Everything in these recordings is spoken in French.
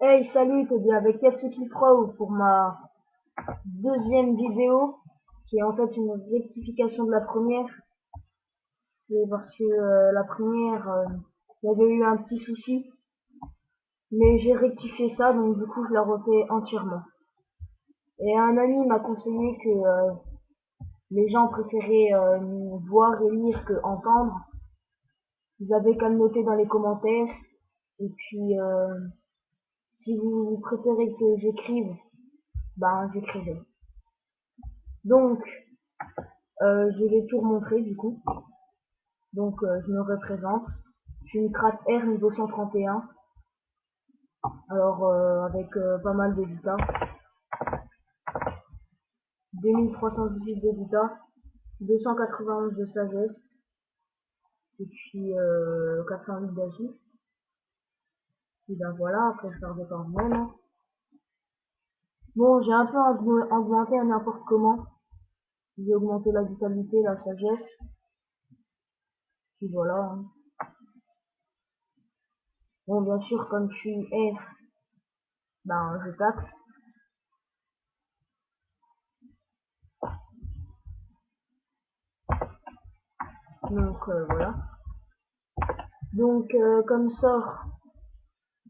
Hey, salut, t'es bien avec Yatsuki Pro pour ma deuxième vidéo, qui est en fait une rectification de la première. C'est parce que la première, il y avait eu un petit souci, mais j'ai rectifié ça, donc du coup je la refais entièrement. Et un ami m'a conseillé que les gens préféraient voir et lire que entendre. Vous avez qu'à me noter dans les commentaires, et puis si vous préférez que j'écrive, ben j'écrirai. Donc, je vais tout remontrer du coup. Donc je me représente. Je suis une crasse R niveau 131. Alors avec pas mal d'états. 2318 d'états. 291 de sagesse. Et puis 408 d'agir. Et ben voilà, après je perdais par moi-même. Hein. Bon, j'ai un peu augmenté à n'importe comment. J'ai augmenté la vitalité, la sagesse. Puis voilà. Hein. Bon, bien sûr, comme je suis R, ben je tape. Donc voilà. Donc comme sort,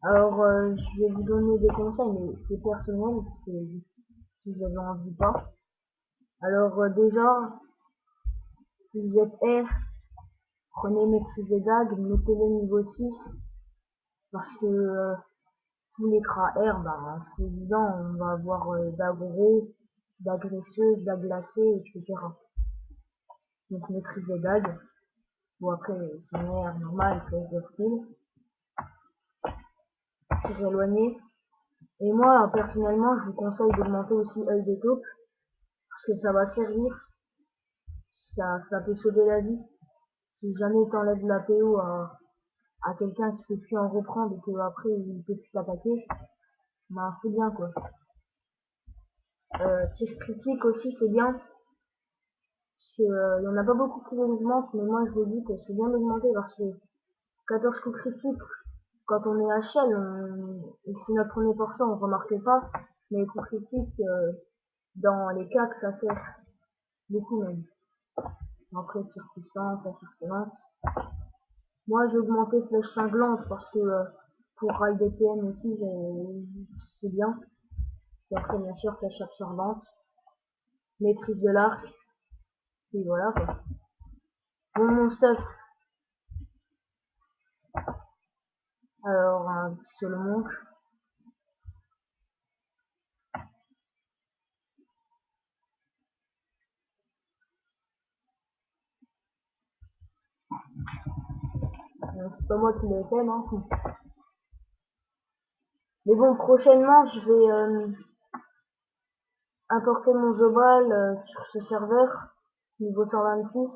alors je vais vous donner des conseils, mais c'est personnel, c'est si vous avez envie ou pas. Alors déjà, si vous êtes R, prenez maîtrise des dagues, mettez-le niveau 6, parce que tous les cras R, bah, c'est évident, on va avoir d'aggro, d'agresseuse, d'aglacée, etc. Donc maîtrise des dagues. Bon après, c'est une R normale, c'est de style, tir éloigné. Et moi, personnellement, je vous conseille d'augmenter aussi œil de taupe, parce que ça va servir, ça peut sauver la vie. Si jamais t'enlèves la PO à quelqu'un qui peut plus en reprendre et que après il peut plus t'attaquer, ben c'est bien quoi. Tir critique aussi c'est bien, parce que y en a pas beaucoup qui l'augmentent, mais moi je dis que c'est bien d'augmenter parce que 14 coups critiques, quand on est HL, c'est notre premier portion, on remarque pas, mais les coups critiques, dans les cas que ça sert beaucoup même. Après tir puissant, ça sert. Moi j'ai augmenté flèche cinglante parce que pour rail DPM aussi c'est bien. Et après bien sûr flèche absorbante, maîtrise de l'arc, et voilà quoi. Bon mon stuff, alors je le montre. C'est pas moi qui l'ai fait non. Mais bon prochainement je vais importer mon Zobal sur ce serveur niveau 126.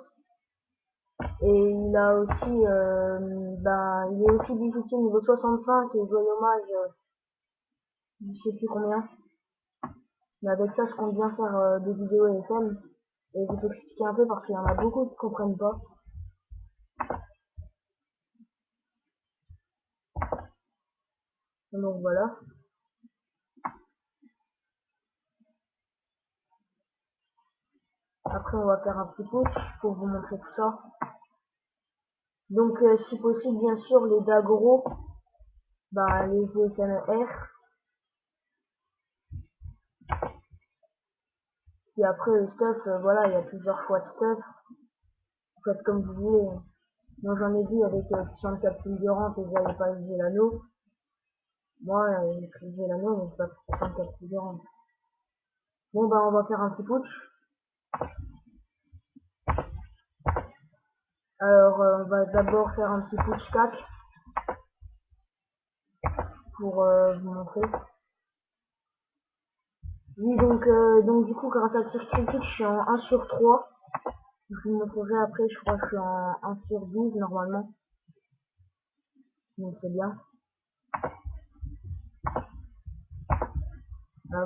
Et il a aussi il est aussi bijoutier niveau 65 et joyeux hommage je sais plus combien. Mais avec ça, je compte bien faire des vidéos ASM. Et je vais t'expliquer un peu parce qu'il y en a beaucoup qui comprennent pas. Donc voilà. Après, on va faire un petit pouce pour vous montrer tout ça. Donc, si possible, bien sûr, les Dagoro, bah, les GSMR. Puis après, le stuff, voilà, il y a plusieurs fois de stuff. Faites comme vous voulez. Moi, j'en ai vu avec puissante capsule de rampe et j'avais pas utilisé l'anneau. Moi, j'ai utilisé l'anneau, mais c'est pas puissante capsule de rampe. Bon, bah, on va faire un petit putsch. Alors, on va d'abord faire un petit putsch tac pour vous montrer. Oui, donc du coup, grâce à tir critique, je suis en 1 sur 3. Je vous montrerai après, je crois que je suis en 1 sur 12 normalement. Donc c'est bien.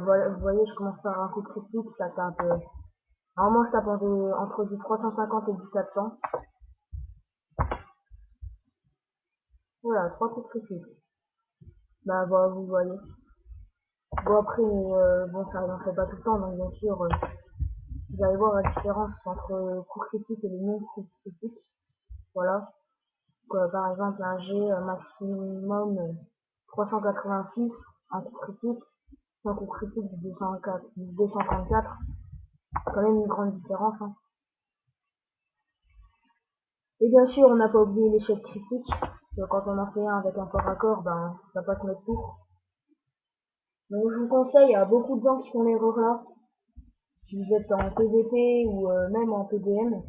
Voilà, vous voyez, je commence par un coup de critique, ça tape. Normalement, je tape entre du 350 et du 400. Voilà, 3 coups de critique. Bah voilà, vous voyez. Bon après, bon ça n'en fait pas tout le temps, donc bien sûr, vous allez voir la différence entre coup critique et les non coups critiques. Voilà. Donc, par exemple, un G maximum 386, un coup critique, un coup critique du 204, du 234. C'est quand même une grande différence. Hein. Et bien sûr, on n'a pas oublié l'échec critique. Quand on en fait un avec un corps à corps, ben ça passe notre tour. Donc je vous conseille à beaucoup de gens qui font l'erreur là, si vous êtes en PVP ou même en PDM,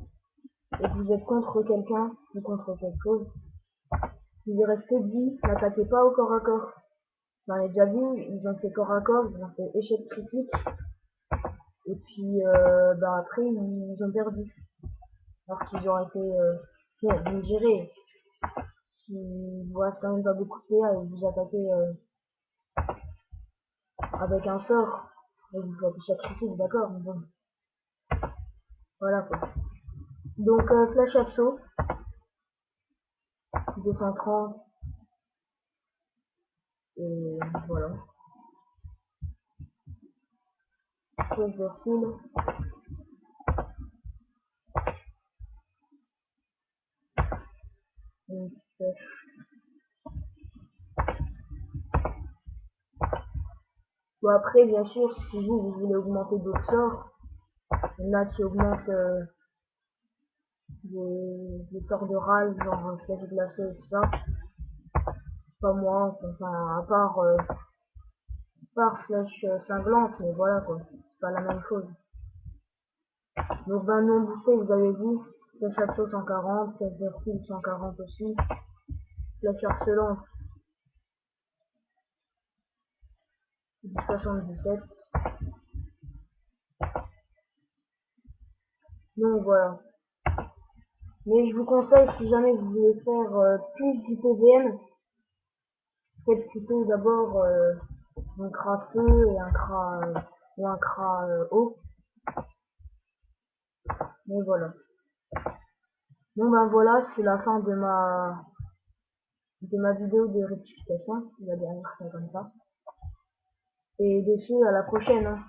et que vous êtes contre quelqu'un ou contre quelque chose, si vous restez de vie, n'attaquez pas au corps à corps. J'en ai déjà vu, ils ont fait corps à corps, ils ont fait échec critique, et puis ben après ils ont perdu. Alors qu'ils auraient été, bon, vous me direz, si vous reste quand même pas beaucoup de PA et vous attaquez avec un sort, et vous faites échec critique, d'accord, mais bon, voilà quoi. Donc flash abso, 230, et voilà. Pièce de fil, une pièce. Bon après, bien sûr, si vous voulez augmenter d'autres sorts, il y en a qui augmentent des sorts de râle, genre flèche glacée et tout ça. Pas moi, enfin, à part flèche cinglante, mais voilà quoi, c'est pas la même chose. Donc ben non boosté, vous avez vu, flèche abso 140, flèche de fil 140 aussi, flèche harcelante 77. Donc voilà. Mais je vous conseille, si jamais vous voulez faire plus du PVM, faites plutôt d'abord un cra feu et un cra ou un cra eau. Mais voilà. Bon ben voilà, c'est la fin de ma vidéo de rectification. On va dire ça comme ça. Et dessus, à la prochaine. Hein.